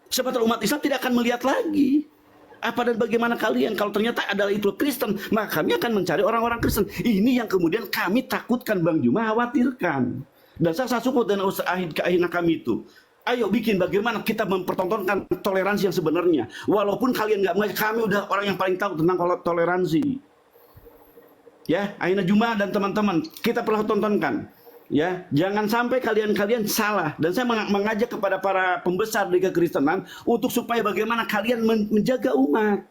Sebab umat Islam tidak akan melihat lagi apa dan bagaimana kalian. Kalau ternyata adalah itu Kristen, maka kami akan mencari orang-orang Kristen. Ini yang kemudian kami takutkan, Bang Juma, khawatirkan. Dan saya support dengan Ustaz Ahid kami itu. Ayo bikin bagaimana kita mempertontonkan toleransi yang sebenarnya. Walaupun kalian nggak mengerti, kami udah orang yang paling tahu tentang toleransi. Ya, Aina Juma dan teman-teman, kita perlu tontonkan. Ya, jangan sampai kalian salah. Dan saya mengajak kepada para pembesar di kekristenan untuk supaya bagaimana kalian menjaga umat.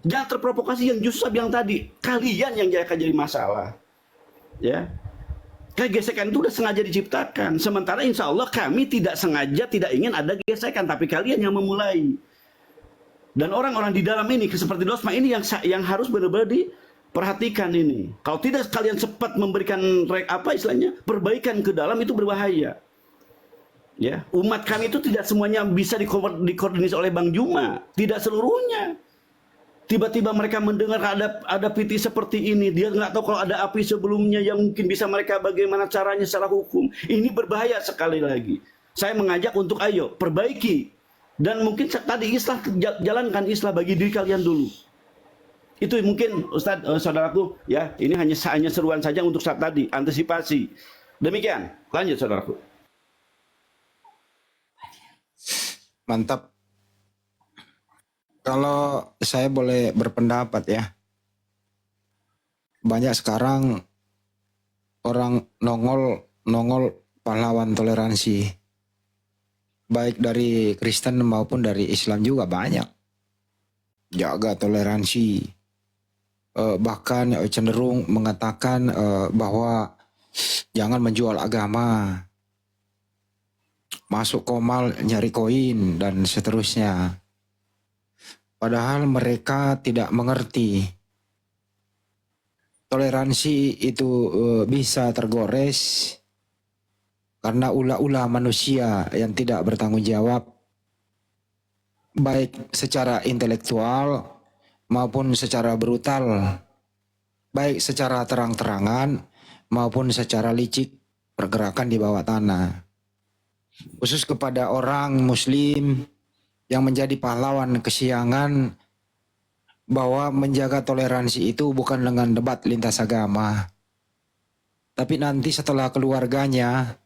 Jangan terprovokasi yang justru saya bilang tadi, kalian yang akan jadi masalah. Ya, gesekan itu udah sengaja diciptakan. Sementara insya Allah kami tidak sengaja, tidak ingin ada gesekan, tapi kalian yang memulai. Dan orang-orang di dalam ini seperti Dosma ini yang harus benar-benar diperhatikan ini. Kalau tidak kalian cepat memberikan istilahnya perbaikan ke dalam, itu berbahaya. Ya, umat kami itu tidak semuanya bisa dikoordinasi oleh Bang Juma, tidak seluruhnya. Tiba-tiba mereka mendengar ada PT seperti ini, dia nggak tahu kalau ada api sebelumnya yang mungkin bisa mereka bagaimana caranya secara hukum. Ini berbahaya sekali lagi. Saya mengajak untuk ayo perbaiki, dan mungkin tadi islah, jalankan islah bagi diri kalian dulu. Itu mungkin Ustadz, saudaraku, ya, ini hanya seruan saja untuk saat tadi, antisipasi. Demikian, lanjut saudaraku. Mantap. Kalau saya boleh berpendapat ya, banyak sekarang orang nongol pahlawan toleransi, baik dari Kristen maupun dari Islam juga banyak. Jaga toleransi, bahkan cenderung mengatakan bahwa jangan menjual agama, masuk komal nyari koin dan seterusnya. Padahal mereka tidak mengerti toleransi itu bisa tergores karena ulah-ulah manusia yang tidak bertanggung jawab, baik secara intelektual maupun secara brutal, baik secara terang-terangan maupun secara licik pergerakan di bawah tanah. Khusus kepada orang Muslim yang menjadi pahlawan kesiangan, bahwa menjaga toleransi itu bukan dengan debat lintas agama, tapi nanti setelah keluarganya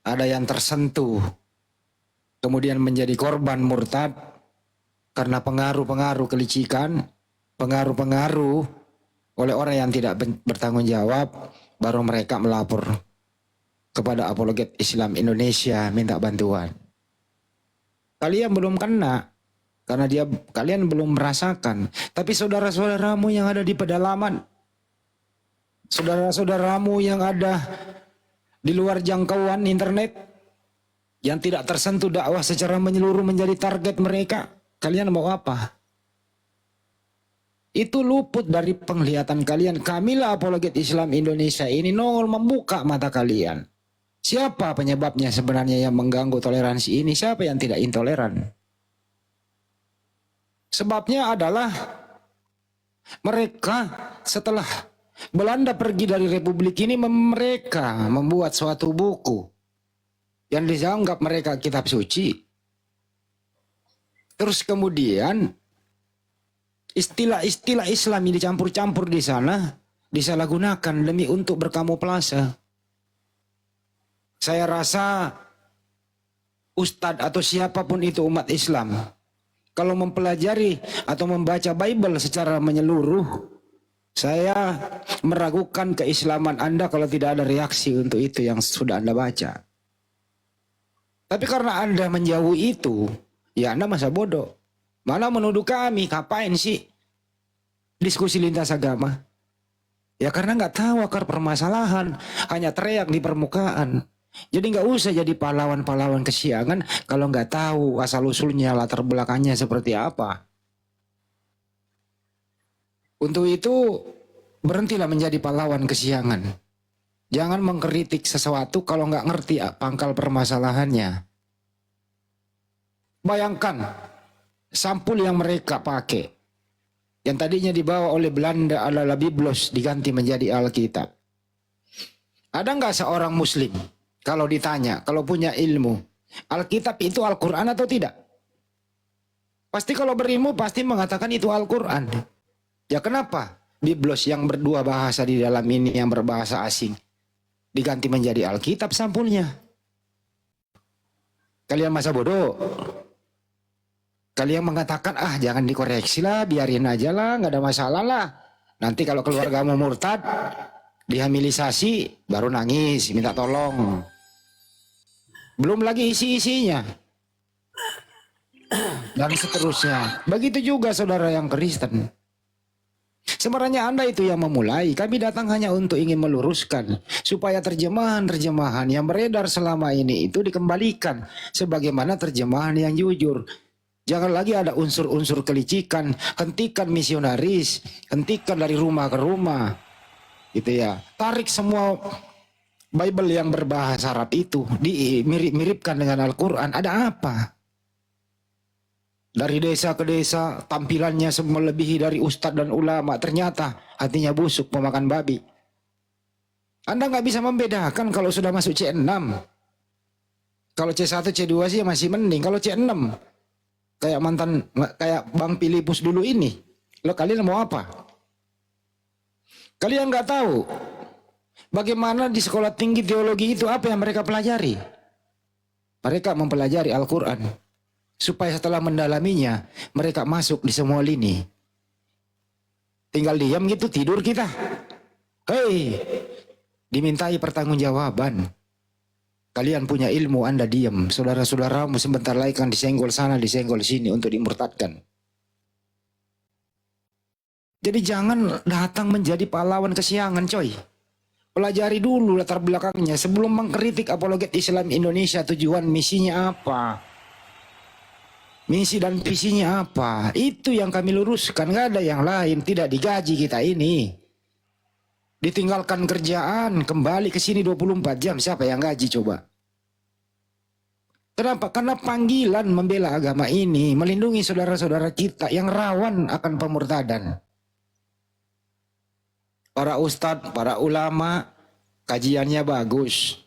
ada yang tersentuh kemudian menjadi korban murtad karena pengaruh-pengaruh kelicikan, pengaruh-pengaruh oleh orang yang tidak bertanggung jawab, baru mereka melapor kepada Apologet Islam Indonesia minta bantuan. Kalian belum kena karena kalian belum merasakan, tapi saudara-saudaramu yang ada di pedalaman, saudara-saudaramu yang ada di luar jangkauan internet, yang tidak tersentuh dakwah secara menyeluruh menjadi target mereka, kalian mau apa? Itu luput dari penglihatan kalian. Kamilah Apologet Islam Indonesia ini nongol membuka mata kalian. Siapa penyebabnya sebenarnya yang mengganggu toleransi ini? Siapa yang tidak intoleran? Sebabnya adalah mereka setelah Belanda pergi dari Republik ini, mereka membuat suatu buku yang dianggap mereka kitab suci. Terus kemudian istilah-istilah Islam yang dicampur-campur di sana disalahgunakan demi untuk berkamuflase. Saya rasa ustadz atau siapapun itu umat Islam, kalau mempelajari atau membaca Bible secara menyeluruh, saya meragukan keislaman Anda kalau tidak ada reaksi untuk itu yang sudah Anda baca. Tapi karena Anda menjauhi itu, ya Anda masa bodoh. Malah menuduh kami, ngapain sih diskusi lintas agama? Ya karena nggak tahu akar permasalahan, hanya teriak di permukaan. Jadi nggak usah jadi pahlawan-pahlawan kesiangan kalau nggak tahu asal-usulnya, latar belakangnya seperti apa. Untuk itu berhentilah menjadi pahlawan kesiangan. Jangan mengkritik sesuatu kalau nggak ngerti pangkal permasalahannya. Bayangkan sampul yang mereka pakai, yang tadinya dibawa oleh Belanda adalah Biblos, diganti menjadi Alkitab. Ada nggak seorang Muslim kalau ditanya, kalau punya ilmu, Alkitab itu Al-Quran atau tidak? Pasti kalau berilmu pasti mengatakan itu Al-Quran. Ya kenapa Biblos yang berdua bahasa di dalam ini yang berbahasa asing diganti menjadi Alkitab sampulnya? Kalian masa bodoh. Kalian mengatakan jangan dikoreksi lah, biarin aja lah, nggak ada masalah lah. Nanti kalau keluargamu murtad, dihamilisasi, baru nangis, minta tolong. Belum lagi isi-isinya. Dan seterusnya. Begitu juga saudara yang Kristen. Sebenarnya Anda itu yang memulai. Kami datang hanya untuk ingin meluruskan. Supaya terjemahan-terjemahan yang beredar selama ini itu dikembalikan. Sebagaimana terjemahan yang jujur. Jangan lagi ada unsur-unsur kelicikan. Hentikan misionaris. Hentikan dari rumah ke rumah. Gitu ya. Tarik semua Bible yang berbahasa Arab itu. Dimirip-miripkan dengan Al-Quran. Ada apa? Dari desa ke desa, tampilannya melebihi dari ustadz dan ulama. Ternyata hatinya busuk, pemakan babi. Anda nggak bisa membedakan kalau sudah masuk C6. Kalau C1, C2 sih masih mending. Kalau C6, kayak Bang Filipus dulu ini. Lo kalian mau apa? Kalian nggak tahu bagaimana di sekolah tinggi teologi itu apa yang mereka pelajari? Mereka mempelajari Al-Quran. Supaya setelah mendalaminya, mereka masuk di semua lini. Tinggal diam gitu, tidur kita. Hei, dimintai pertanggungjawaban. Kalian punya ilmu, Anda diam. Saudara-saudaramu sebentar lagi kan disenggol sana, disenggol sini untuk dimurtadkan. Jadi jangan datang menjadi pahlawan kesiangan, coy. Pelajari dulu latar belakangnya sebelum mengkritik apologet Islam Indonesia. Tujuan misinya apa? Misi dan visinya apa? Itu yang kami luruskan. Gak ada yang lain. Tidak digaji kita ini. Ditinggalkan kerjaan. Kembali ke sini 24 jam. Siapa yang gaji coba? Kenapa? Karena panggilan membela agama ini. Melindungi saudara-saudara kita yang rawan akan pemurtadan. Para ustadz, para ulama. Kajiannya bagus.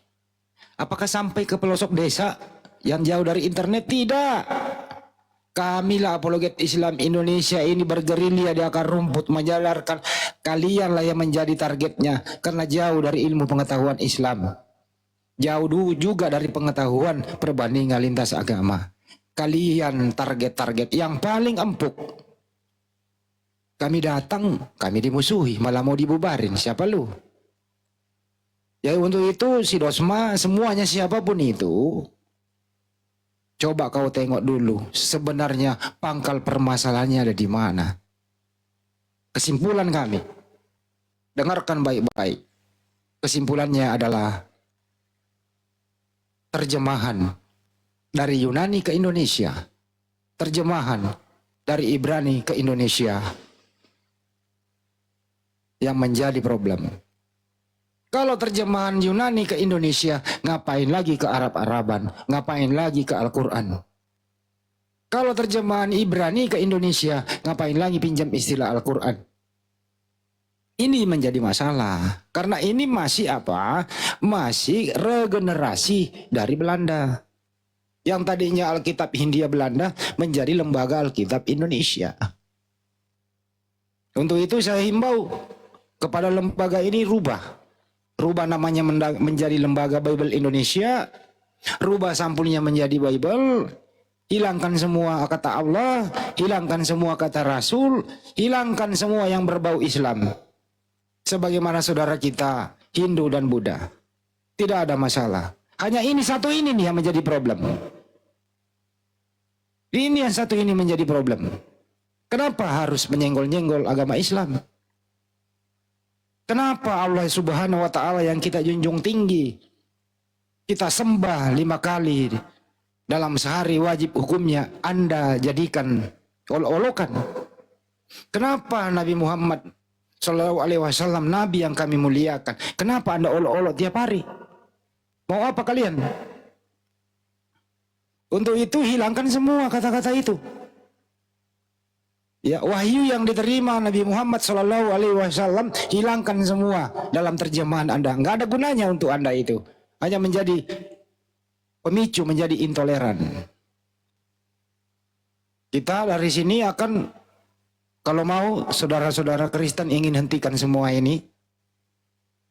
Apakah sampai ke pelosok desa yang jauh dari internet? Tidak. Kamilah apologet Islam Indonesia ini bergerilya di akar rumput menjalarkan. Kalianlah yang menjadi targetnya karena jauh dari ilmu pengetahuan Islam. Jauh juga dari pengetahuan perbandingan lintas agama. Kalian target-target yang paling empuk. Kami datang, kami dimusuhi, malah mau dibubarin. Siapa lu? Ya untuk itu si Dosma semuanya siapapun itu. Coba kau tengok dulu sebenarnya pangkal permasalahannya ada di mana. Kesimpulan kami, dengarkan baik-baik. Kesimpulannya adalah terjemahan dari Yunani ke Indonesia, terjemahan dari Ibrani ke Indonesia yang menjadi problem. Kalau terjemahan Yunani ke Indonesia, ngapain lagi ke Arab-Araban? Ngapain lagi ke Al-Quran? Kalau terjemahan Ibrani ke Indonesia, ngapain lagi pinjam istilah Al-Quran? Ini menjadi masalah. Karena ini masih apa? Masih regenerasi dari Belanda. Yang tadinya Alkitab Hindia Belanda menjadi lembaga Alkitab Indonesia. Untuk itu saya himbau kepada lembaga ini rubah namanya menjadi lembaga Bible Indonesia, rubah sampulnya menjadi Bible, hilangkan semua kata Allah, hilangkan semua kata Rasul, hilangkan semua yang berbau Islam. Sebagaimana saudara kita Hindu dan Buddha, tidak ada masalah. Hanya ini satu ini nih yang menjadi problem. Ini yang satu ini menjadi problem. Kenapa harus menyenggol-nyenggol agama Islam? Kenapa Allah Subhanahu wa Ta'ala yang kita junjung tinggi, kita sembah 5 kali dalam sehari wajib hukumnya Anda jadikan olok-olokan? Kenapa Nabi Muhammad Sallallahu Alaihi Wasallam, Nabi yang kami muliakan, kenapa Anda olok-olok tiap hari? Mau apa kalian? Untuk itu hilangkan semua kata-kata itu. Ya, wahyu yang diterima Nabi Muhammad Sallallahu Alaihi Wasallam hilangkan semua dalam terjemahan Anda. Nggak ada gunanya untuk Anda itu. Hanya menjadi pemicu menjadi intoleran. Kita dari sini akan, kalau mau saudara-saudara Kristen ingin hentikan semua ini,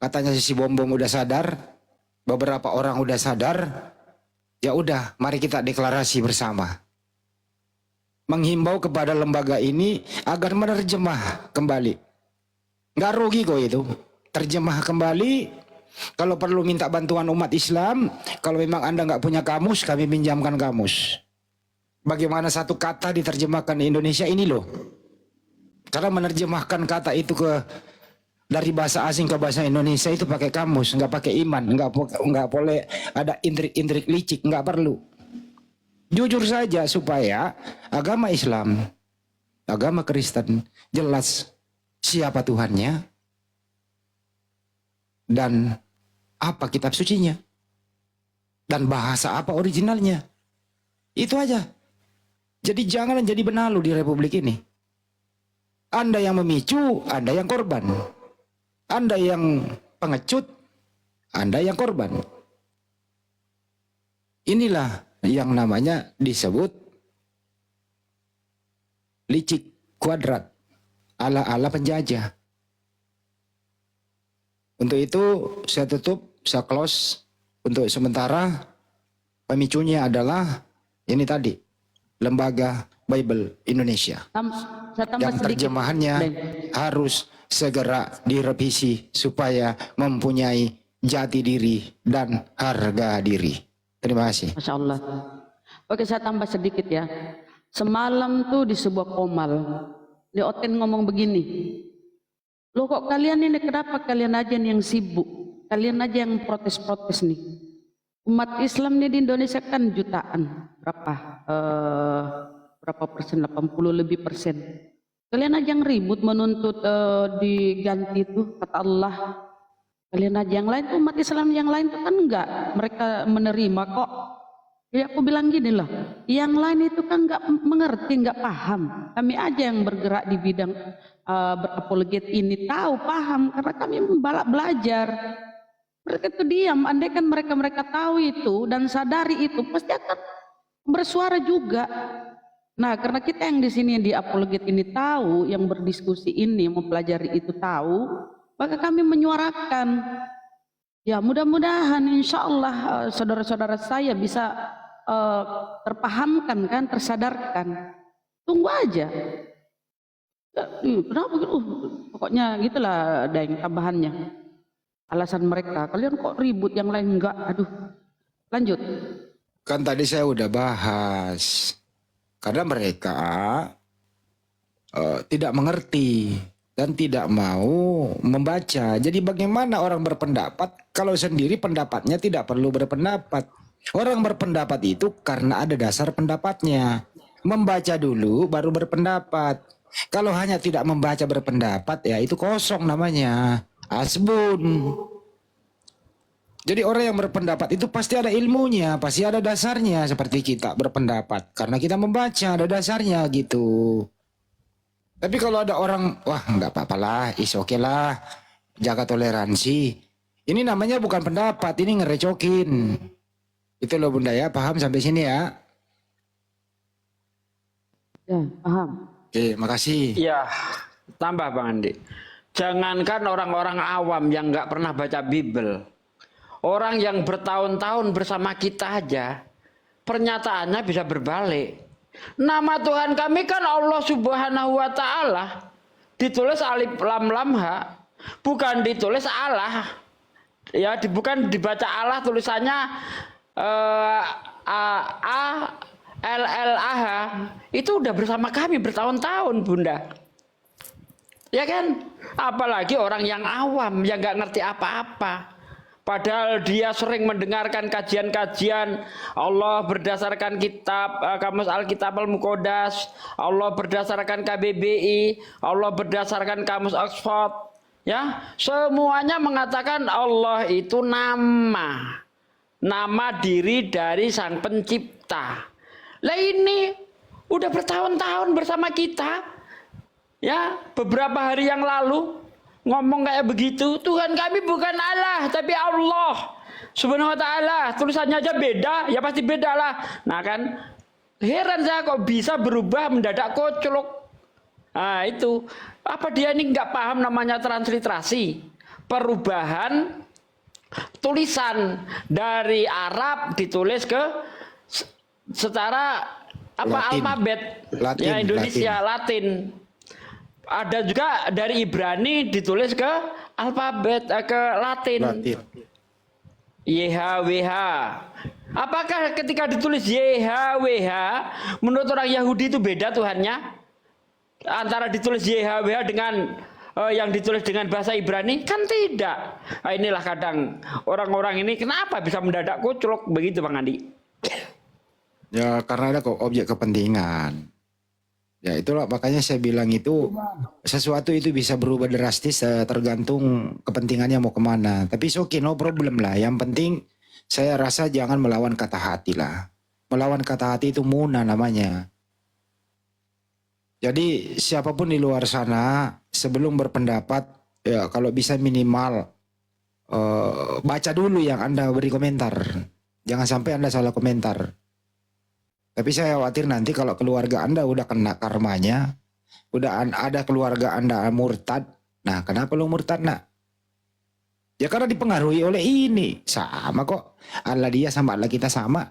katanya si Bom udah sadar, beberapa orang udah sadar, ya udah mari kita deklarasi bersama. Menghimbau kepada lembaga ini agar menerjemah kembali. Nggak rugi kok itu. Terjemah kembali. Kalau perlu minta bantuan umat Islam, kalau memang Anda nggak punya kamus, kami pinjamkan kamus. Bagaimana satu kata diterjemahkan di Indonesia ini loh. Cara menerjemahkan kata itu dari bahasa asing ke bahasa Indonesia itu pakai kamus, nggak pakai iman, nggak boleh ada intrik-intrik licik, nggak perlu. Jujur saja supaya agama Islam, agama Kristen jelas siapa Tuhannya dan apa kitab sucinya dan bahasa apa originalnya. Itu aja. Jadi jangan jadi benalu di republik ini. Anda yang memicu, Anda yang korban. Anda yang pengecut, Anda yang korban. Inilah yang namanya disebut licik kuadrat ala-ala penjajah. Untuk itu saya tutup, saya close untuk sementara. Pemicunya adalah ini tadi, Lembaga Bible Indonesia. Yang terjemahannya harus segera direvisi supaya mempunyai jati diri dan harga diri. Terima kasih. Masya Allah. Oke, saya tambah sedikit ya. Semalam tuh di sebuah komal, di Oten ngomong begini, loh kok kalian ini kenapa kalian aja yang sibuk? Kalian aja yang protes-protes nih. Umat Islam nih di Indonesia kan jutaan. Berapa persen? 80 lebih persen. Kalian aja yang ribut menuntut diganti itu kata Allah. Kalian aja yang lain, umat Islam yang lain itu kan enggak. Mereka menerima kok. Ya aku bilang gini lah, yang lain itu kan enggak mengerti, enggak paham. Kami aja yang bergerak di bidang berapologet ini tahu, paham, karena kami belajar. Mereka itu diam, andai kan mereka tahu itu dan sadari itu, pasti akan bersuara juga. Nah, karena kita yang di sini di apologet ini tahu, yang berdiskusi ini, mempelajari itu tahu, maka kami menyuarakan. Ya mudah-mudahan insya Allah saudara-saudara saya bisa terpahamkan kan, tersadarkan. Tunggu aja. Kenapa? Pokoknya gitulah ada yang tambahannya. Alasan mereka, kalian kok ribut yang lain enggak? Aduh, lanjut. Kan tadi saya udah bahas. Karena mereka tidak mengerti dan tidak mau membaca. Jadi bagaimana orang berpendapat kalau sendiri pendapatnya tidak perlu berpendapat. Orang berpendapat itu karena ada dasar pendapatnya. Membaca dulu baru berpendapat. Kalau hanya tidak membaca berpendapat ya itu kosong namanya. Asbun. Jadi orang yang berpendapat itu pasti ada ilmunya, pasti ada dasarnya seperti kita berpendapat. Karena kita membaca ada dasarnya gitu. Tapi kalau ada orang, wah nggak apa-apa lah, is oke lah, jaga toleransi. Ini namanya bukan pendapat, ini ngerecokin. Itu loh Bunda ya, paham sampai sini ya? Ya, paham. Oke, makasih. Ya, tambah Bang Andi. Jangankan orang-orang awam yang nggak pernah baca Bible, orang yang bertahun-tahun bersama kita aja, pernyataannya bisa berbalik. Nama Tuhan kami kan Allah Subhanahu wa Ta'ala, ditulis alif lam lam ha, bukan ditulis Allah. Ya, bukan dibaca Allah tulisannya A L L A H. Itu udah bersama kami bertahun-tahun, Bunda. Ya kan? Apalagi orang yang awam yang nggak ngerti apa-apa. Padahal dia sering mendengarkan kajian-kajian Allah berdasarkan kitab Kamus Alkitab Al-Muqaddas, Allah berdasarkan KBBI, Allah berdasarkan Kamus Oxford. Ya, semuanya mengatakan Allah itu nama diri dari Sang Pencipta. Lah ini udah bertahun-tahun bersama kita. Ya, beberapa hari yang lalu ngomong kayak begitu, Tuhan kami bukan Allah tapi Allah. Subhanahu wa ta'ala, tulisannya aja beda, ya pasti beda lah. Nah kan, heran saya kok bisa berubah mendadak koclok. Nah itu, apa dia ini nggak paham namanya transliterasi? Perubahan tulisan dari Arab ditulis ke secara apa Latin. alfabet Latin, ya Indonesia Latin. Ada juga dari Ibrani ditulis ke alfabet ke Latin. Latin. YHWH. Apakah ketika ditulis YHWH menurut orang Yahudi itu beda Tuhannya? Antara ditulis YHWH dengan yang ditulis dengan bahasa Ibrani? Kan tidak. Nah, inilah kadang orang-orang ini kenapa bisa mendadak kuclok begitu Bang Andi? Ya karena ada objek kepentingan. Ya itulah makanya saya bilang itu sesuatu itu bisa berubah drastis tergantung kepentingannya mau kemana. Tapi oke, no problem lah. Yang penting saya rasa jangan melawan kata hati lah. Melawan kata hati itu munah namanya. Jadi siapapun di luar sana sebelum berpendapat ya kalau bisa minimal baca dulu yang Anda beri komentar. Jangan sampai Anda salah komentar. Tapi saya khawatir nanti kalau keluarga Anda udah kena karmanya, udah ada keluarga Anda murtad. Nah, kenapa lu murtad, nak? Ya karena dipengaruhi oleh ini. Sama kok. Allah dia sama Allah kita sama.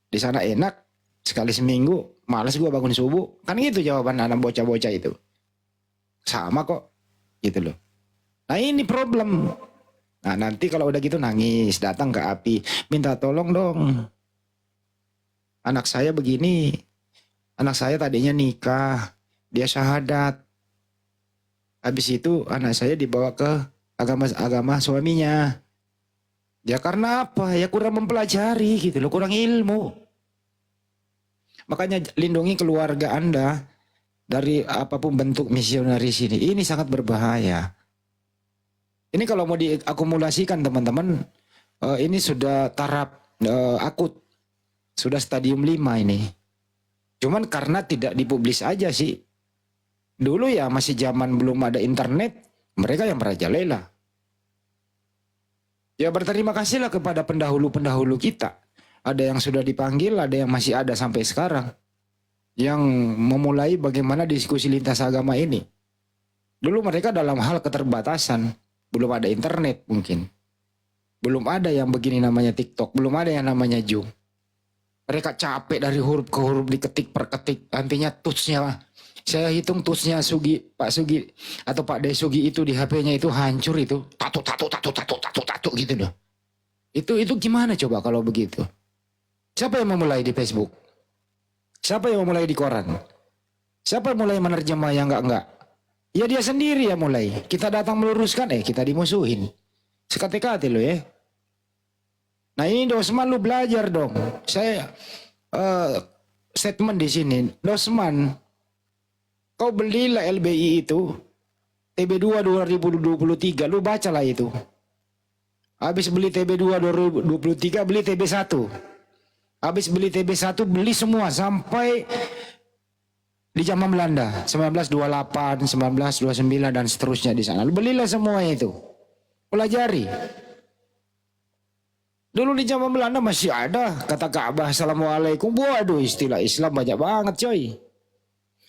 Di sana enak. Sekali seminggu, malas gua bangun subuh. Kan gitu jawaban anak bocah-bocah itu. Sama kok. Gitu loh. Nah, ini problem. Nah, nanti kalau udah gitu nangis, datang ke API, minta tolong dong. Anak saya begini, anak saya tadinya nikah, dia syahadat. Habis itu anak saya dibawa ke agama suaminya. Ya karena apa? Ya kurang mempelajari gitu loh, kurang ilmu. Makanya lindungi keluarga Anda dari apapun bentuk misionaris ini. Ini sangat berbahaya. Ini kalau mau diakumulasikan teman-teman, ini sudah taraf akut. Sudah stadium 5 ini. Cuman karena tidak dipublis aja sih. Dulu ya masih zaman belum ada internet, mereka yang merajalela. Ya berterima kasihlah kepada pendahulu-pendahulu kita. Ada yang sudah dipanggil, ada yang masih ada sampai sekarang. Yang memulai bagaimana diskusi lintas agama ini. Dulu mereka dalam hal keterbatasan. Belum ada internet mungkin. Belum ada yang begini namanya TikTok. Belum ada yang namanya Zoom. Mereka capek dari huruf ke huruf diketik per ketik. Nantinya tutsnya. Saya hitung tutsnya Pak Sugi atau Pak Desugi itu di HP-nya itu hancur itu. Tato gitu loh. Itu gimana coba kalau begitu? Siapa yang memulai di Facebook? Siapa yang memulai di koran? Siapa yang mulai menerjemah yang enggak? Ya dia sendiri yang mulai. Kita datang meluruskan, kita dimusuhin. Sekati-kati loh ya. Nah ini Dosman lu belajar dong. Saya statement di sini. Dosman, kau belilah LBI itu TB2 2023, lu bacalah itu. Habis beli TB2 2023, beli TB1. Habis beli TB1, beli semua sampai di zaman Belanda 1928, 1929 dan seterusnya di sana. Lu belilah semua itu. Pelajari. Dulu di zaman Belanda masih ada kata Ka'bah Assalamualaikum. Waduh, istilah Islam banyak banget coy.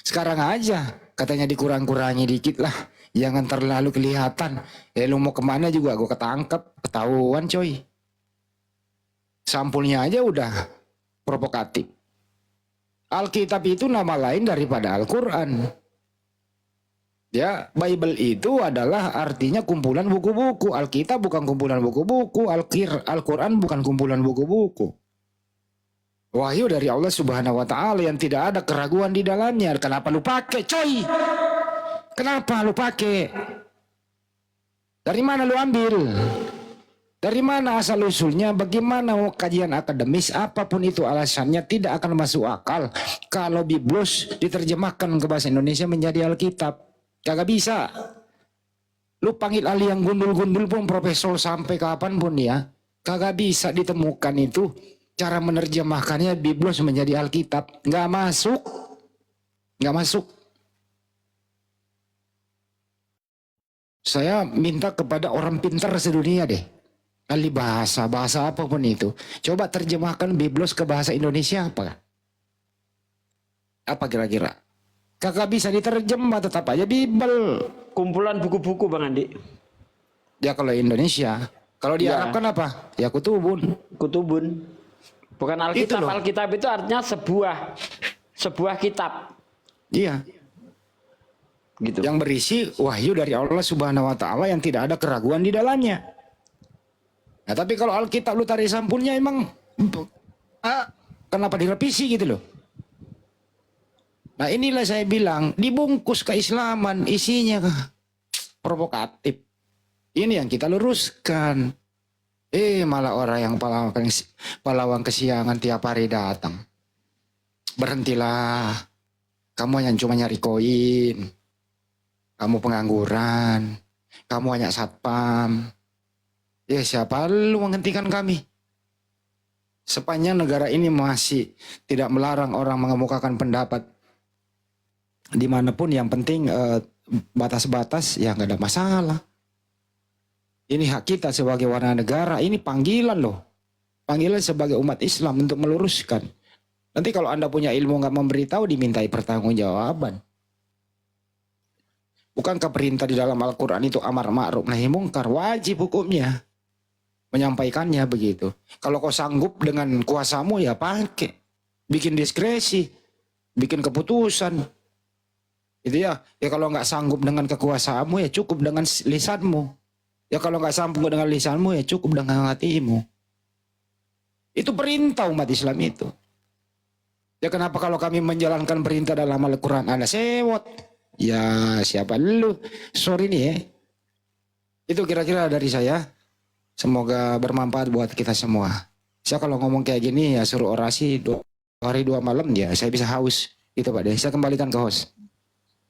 Sekarang aja katanya dikurang-kurangi dikit lah. Jangan terlalu kelihatan. Lu mau kemana juga gue ketangkep. Ketahuan coy. Sampulnya aja udah provokatif. Alkitab itu nama lain daripada Al-Quran. Ya, Bible itu adalah artinya kumpulan buku-buku. Alkitab bukan kumpulan buku-buku. Al-Quran bukan kumpulan buku-buku. Wahyu dari Allah Subhanahu wa Ta'ala yang tidak ada keraguan di dalamnya. Kenapa lu pakai, coy? Kenapa lu pakai? Dari mana lu ambil? Dari mana asal usulnya? Bagaimana kajian akademis? Apapun itu alasannya tidak akan masuk akal kalau Biblos diterjemahkan ke bahasa Indonesia menjadi Alkitab. Kagak bisa. Lu panggil ahli yang gundul-gundul pun profesor sampai kapanpun ya. Kagak bisa ditemukan itu cara menerjemahkannya Biblos menjadi Alkitab. Nggak masuk. Nggak masuk. Saya minta kepada orang pintar sedunia deh. Ahli bahasa, bahasa apapun itu. Coba terjemahkan Biblos ke bahasa Indonesia apa? Apa kira-kira? Kagak bisa diterjemah, tetap aja Bible. Kumpulan buku-buku Bang Andi. Ya kalau Indonesia. Kalau di Ya. Arab kan apa? Ya kutubun. Kutubun. Bukan Alkitab. loh. Alkitab itu artinya sebuah kitab. Iya. Gitu. Yang berisi wahyu dari Allah Subhanahu wa taala yang tidak ada keraguan di dalamnya. Nah, tapi kalau Alkitab lu tarik sampulnya emang kenapa direvisi gitu loh. Nah, inilah saya bilang dibungkus keislaman isinya provokatif. Ini yang kita luruskan. Malah orang yang pahlawan kesiangan tiap hari datang. Berhentilah. Kamu hanya cuma nyari koin. Kamu pengangguran. Kamu hanya satpam. Siapa lu menghentikan kami? Sepanjang negara ini masih tidak melarang orang mengemukakan pendapat dimanapun, yang penting batas-batas ya nggak ada masalah. Ini hak kita sebagai warga negara, ini panggilan loh. Panggilan sebagai umat Islam untuk meluruskan. Nanti kalau Anda punya ilmu nggak memberitahu, dimintai pertanggungjawaban. Bukankah perintah di dalam Al-Quran itu amar ma'ruf nahi mungkar, wajib hukumnya menyampaikannya begitu. Kalau kau sanggup dengan kuasamu ya pakai, bikin diskresi, bikin keputusan. Itu ya kalau nggak sanggup dengan kekuasaanmu ya cukup dengan lisanmu. Ya kalau nggak sanggup dengan lisanmu ya cukup dengan hatimu. Itu perintah umat Islam itu. Ya kenapa kalau kami menjalankan perintah dalam Al-Quran Anda sewot? Ya siapa lu? Sorry nih ya. Itu kira-kira dari saya. Semoga bermanfaat buat kita semua. Saya kalau ngomong kayak gini ya suruh orasi 2 hari 2 malam ya saya bisa haus. Gitu Pak Deh. Saya kembalikan ke host.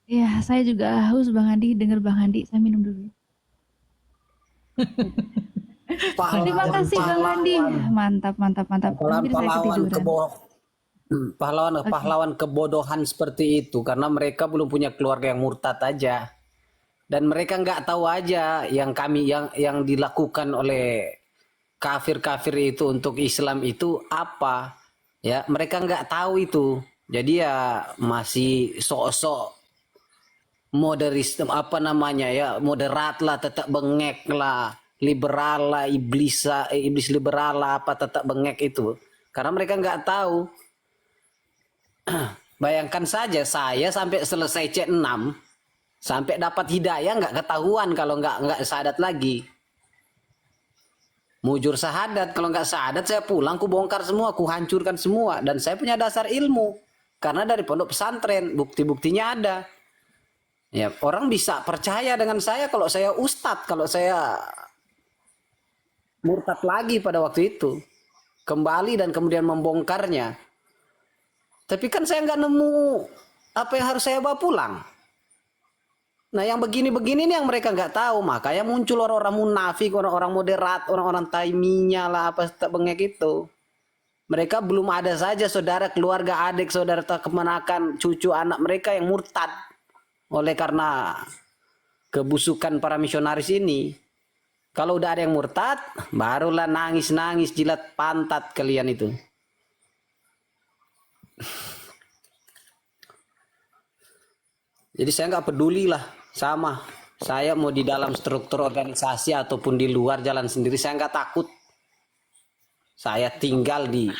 Ya, saya juga haus Bang Andi, dengar Bang Andi, saya minum dulu. Terima kasih Bang Andi. Mantap, mantap, mantap. Hampir saya ketiduran. Pahlawan kebodohan seperti itu karena mereka belum punya keluarga yang murtad aja. Dan mereka nggak tahu aja yang dilakukan oleh kafir-kafir itu untuk Islam itu apa. Ya, mereka nggak tahu itu. Jadi ya masih sok-sok moderis moderat lah, tetap bengek lah, liberal lah, iblis liberal lah, apa tetap bengek itu karena mereka nggak tahu. Bayangkan saja saya sampai selesai C6 sampai dapat hidayah nggak ketahuan kalau nggak syahadat lagi. Mujur syahadat, kalau nggak syahadat saya pulang ku bongkar semua, ku hancurkan semua. Dan saya punya dasar ilmu karena dari pondok pesantren bukti-buktinya ada. Ya, orang bisa percaya dengan saya kalau saya ustadz, kalau saya murtad lagi pada waktu itu. Kembali dan kemudian membongkarnya. Tapi kan saya nggak nemu apa yang harus saya bawa pulang. Nah yang begini-begini nih yang mereka nggak tahu. Makanya muncul orang-orang munafik, orang-orang moderat, orang-orang taiminya lah, apa tak bengek itu. Mereka belum ada saja saudara, keluarga, adik, saudara, kemenakan, cucu, anak mereka yang murtad. Oleh karena kebusukan para misionaris ini. Kalau udah ada yang murtad, barulah nangis-nangis jilat pantat kalian itu. Jadi saya nggak peduli lah sama. Saya mau di dalam struktur organisasi ataupun di luar jalan sendiri, saya nggak takut. Saya tinggal di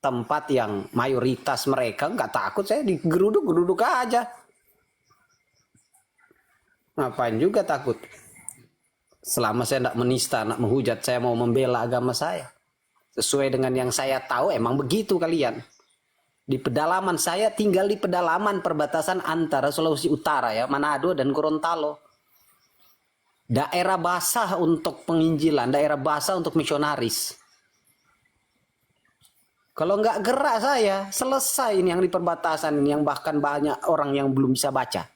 tempat yang mayoritas mereka nggak takut. Saya digeruduk-geruduk aja. Ngapain juga takut? Selama saya tidak menista, tidak menghujat, saya mau membela agama saya. Sesuai dengan yang saya tahu, emang begitu kalian. Di pedalaman, saya tinggal di pedalaman perbatasan antara Sulawesi Utara ya, Manado dan Gorontalo. Daerah basah untuk penginjilan, daerah basah untuk misionaris. Kalau nggak gerak saya, selesai ini yang di perbatasan, yang bahkan banyak orang yang belum bisa baca,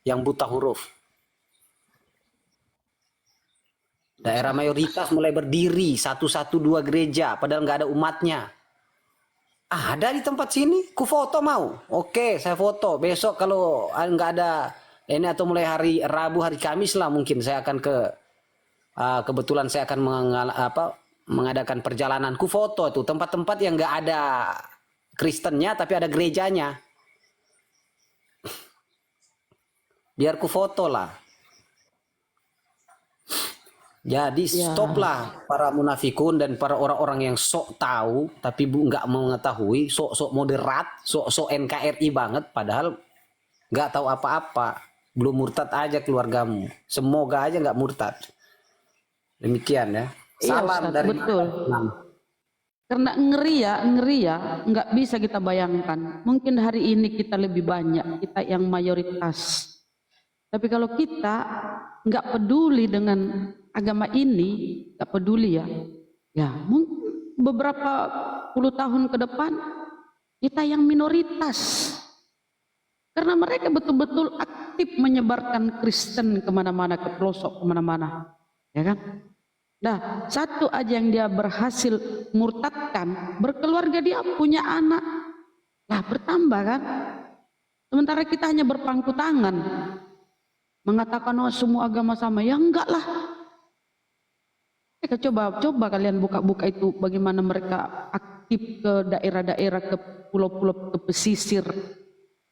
yang buta huruf. Daerah mayoritas mulai berdiri, 112 gereja, padahal nggak ada umatnya. Ada di tempat sini, ku foto mau. Oke, saya foto. Besok kalau nggak ada ini atau mulai hari Rabu, hari Kamis lah mungkin saya akan ke kebetulan saya akan mengadakan perjalanan, ku foto tuh tempat-tempat yang nggak ada Kristennya tapi ada gerejanya. Biar ku foto lah. Jadi stoplah para munafikun dan para orang-orang yang sok tahu tapi nggak mengetahui, sok-sok moderat, sok-sok NKRI banget, padahal nggak tahu apa-apa. Belum murtad aja keluargamu. Semoga aja nggak murtad. Demikian ya. Salam Ustaz, dari betul. Karena ngeri ya, nggak bisa kita bayangkan. Mungkin hari ini kita lebih banyak, kita yang mayoritas. Tapi kalau kita nggak peduli dengan agama ini, nggak peduli ya mungkin beberapa puluh tahun ke depan kita yang minoritas. Karena mereka betul-betul aktif menyebarkan Kristen kemana-mana, ke pelosok kemana-mana, ya kan? Nah, satu aja yang dia berhasil murtadkan, berkeluarga, dia punya anak, lah bertambah kan? Sementara kita hanya berpangku tangan, mengatakan oh semua agama sama, ya enggak lah. Coba kalian buka-buka itu bagaimana mereka aktif ke daerah-daerah, ke pulau-pulau, ke pesisir,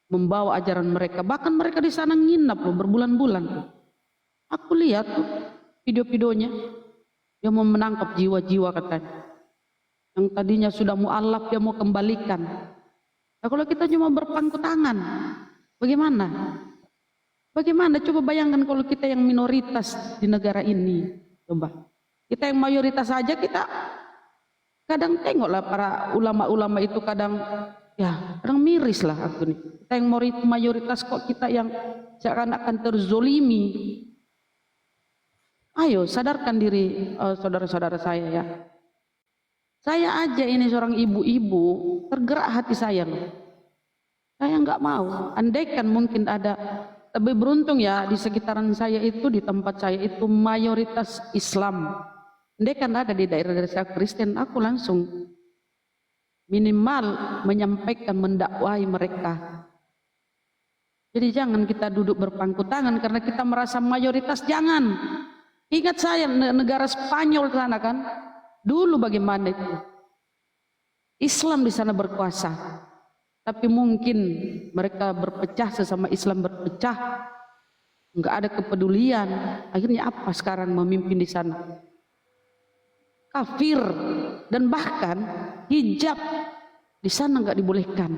membawa ajaran mereka. Bahkan mereka di sana nginap loh berbulan-bulan. Aku lihat tuh video-videonya, dia mau menangkap jiwa-jiwa katanya. Yang tadinya sudah mu'alaf dia mau kembalikan. Nah kalau kita cuma berpangku tangan, bagaimana? Bagaimana? Coba bayangkan kalau kita yang minoritas di negara ini. Coba. Kita yang mayoritas saja, kita kadang tengoklah para ulama-ulama itu kadang miris lah aku nih. Kita yang mayoritas kok kita yang seakan-akan terzolimi. Ayo sadarkan diri saudara-saudara saya ya. Saya aja ini seorang ibu-ibu, tergerak hati saya loh. Saya nggak mau. Andaikan mungkin ada, lebih beruntung ya di sekitaran saya itu, di tempat saya itu mayoritas Islam. Andaikan ada di daerah-daerah saya Kristen, aku langsung minimal menyampaikan, mendakwahi mereka. Jadi jangan kita duduk berpangku tangan karena kita merasa mayoritas, jangan. Ingat saya negara Spanyol sana kan, dulu bagaimana itu? Islam di sana berkuasa. Tapi mungkin mereka berpecah, sesama Islam berpecah, enggak ada kepedulian. Akhirnya apa sekarang memimpin di sana? Kafir, dan bahkan hijab di sana enggak dibolehkan.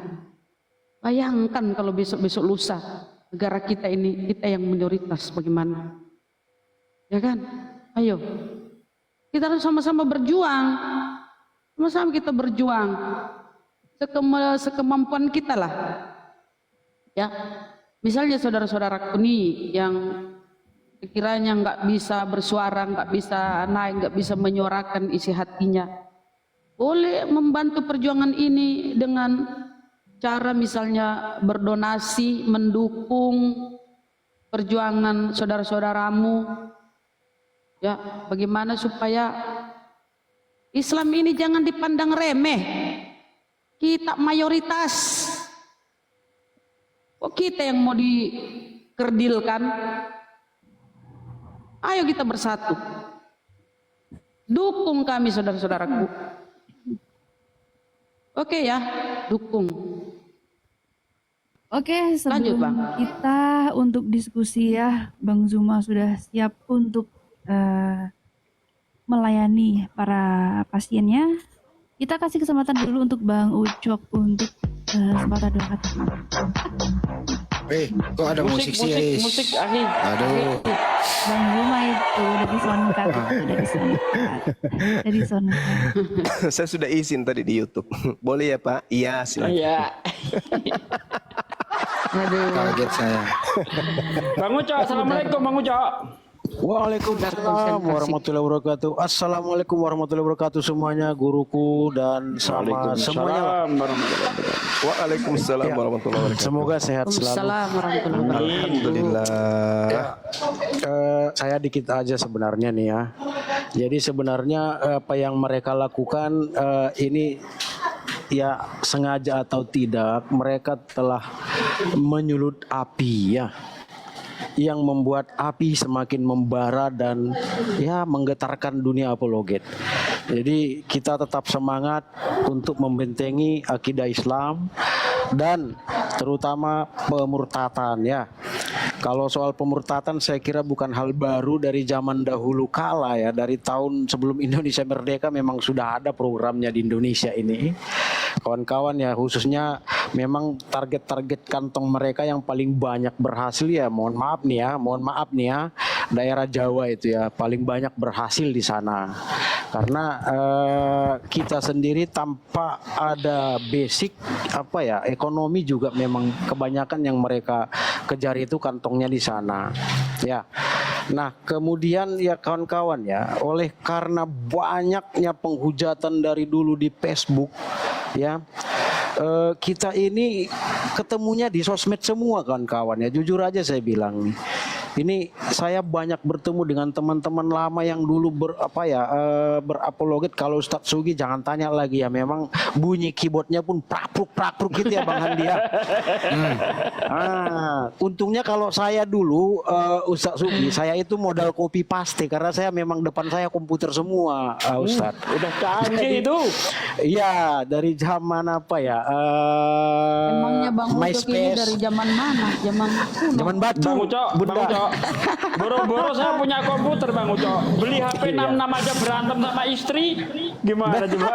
Bayangkan kalau besok-besok lusa negara kita ini, kita yang minoritas bagaimana? Ya kan? Ayo, kita harus sama-sama berjuang, sama-sama kita berjuang sekemampuan kita lah. Ya, misalnya saudara-saudaraku nih yang sekiranya nggak bisa bersuara, nggak bisa naik, nggak bisa menyuarakan isi hatinya, boleh membantu perjuangan ini dengan cara misalnya berdonasi, mendukung perjuangan saudara-saudaramu. Ya, bagaimana supaya Islam ini jangan dipandang remeh. Kita mayoritas. Kok kita yang mau dikerdilkan? Ayo kita bersatu. Dukung kami saudara-saudaraku. Oke ya, dukung. Oke, Lanjut, sebelum Bang. kita untuk diskusi ya, Bang Zuma sudah siap untuk melayani para pasiennya. Kita kasih kesempatan dulu untuk Bang Ucok untuk sepatah dua kata. Kok ada musik sih? Musik Ahi. Aduh. Bang Zuma itu udah disonkat, dari sonkat. Saya sudah izin tadi di YouTube. Boleh ya Pak? Iya silakan. Iya. Kaget saya. Bang Ucok, assalamualaikum Bang Ucok. Waalaikumsalam warahmatullahi wabarakatuh. Assalamualaikum warahmatullahi wabarakatuh semuanya, guruku dan sama semuanya. Waalaikumsalam warahmatullahi wabarakatuh. Semoga sehat selalu. Assalamualaikum warahmatullahi wabarakatuh. Alhamdulillah. Saya dikit aja sebenarnya nih ya. Jadi sebenarnya apa yang mereka lakukan ini ya sengaja atau tidak mereka telah menyulut api ya. yang membuat api semakin membara dan ya menggetarkan dunia apologet. Jadi kita tetap semangat untuk membentengi akidah Islam dan terutama pemurtatan ya. Kalau soal pemurtatan saya kira bukan hal baru dari zaman dahulu kala ya. Dari tahun sebelum Indonesia merdeka memang sudah ada programnya di Indonesia ini. Kawan-kawan ya, khususnya memang target-target kantong mereka yang paling banyak berhasil ya, mohon maaf nih ya, daerah Jawa itu ya paling banyak berhasil di sana. Karena kita sendiri tanpa ada basic ekonomi juga memang kebanyakan yang mereka kejar itu kantongnya di sana. Ya. Nah, kemudian ya kawan-kawan ya, oleh karena banyaknya penghujatan dari dulu di Facebook ya, kita ini ketemunya di sosmed semua kawan-kawan ya. Jujur aja saya bilang nih, ini saya banyak bertemu dengan teman-teman lama yang dulu berapologet. Kalau Ustadz Sugi jangan tanya lagi ya, memang bunyi keyboardnya pun prakruk gitu ya Bang Handi ya. Untungnya kalau saya dulu Ustadz Sugi, saya itu modal copy paste karena saya memang depan saya komputer semua Ustadz. Udah canggih itu. Iya, dari zaman apa ya? Emangnya Bang Ucok ini MySpace. dari zaman mana? Zaman kuno. Zaman batu. Bang Ucok, boro-boro saya punya komputer Bang Ucok. Beli HP 66 aja berantem sama istri. Gimana coba?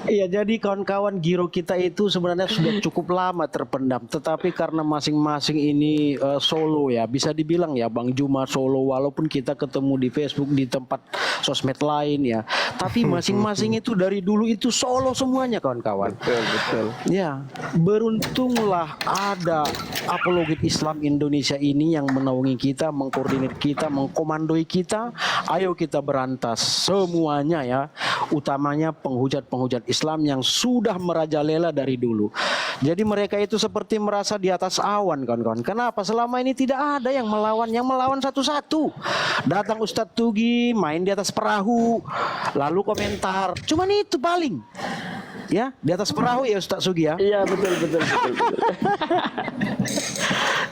Iya, jadi kawan-kawan giro kita itu sebenarnya sudah cukup lama terpendam. Tetapi karena masing-masing ini solo ya, bisa dibilang ya Bang Juma solo, walaupun kita ketemu di Facebook di tempat sosmed lain ya. Tapi masing-masing itu dari dulu itu solo semuanya kawan-kawan. Betul. Ya, beruntunglah ada apologet Islam Indonesia ini yang menaungi kita, mengkoordinir kita, mengkomandoi kita. Ayo kita berantas semuanya ya, utamanya penghujat-penghujat Islam yang sudah merajalela dari dulu. Jadi mereka itu seperti merasa di atas awan kawan-kawan. Kenapa? Selama ini tidak ada yang melawan satu-satu. Datang Ustadz Tugi main di atas perahu, lalu komentar. Cuman itu paling. Ya, di atas perahu ya Ustadz Sugi ya. Iya, betul.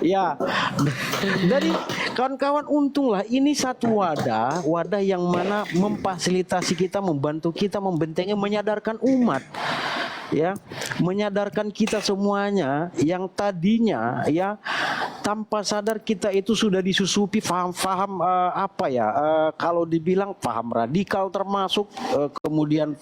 Ya, jadi kawan-kawan untunglah ini satu wadah yang mana memfasilitasi kita, membantu kita membentengi, menyadarkan umat. Ya, menyadarkan kita semuanya yang tadinya ya tanpa sadar kita itu sudah disusupi faham-faham kalau dibilang paham radikal termasuk kemudian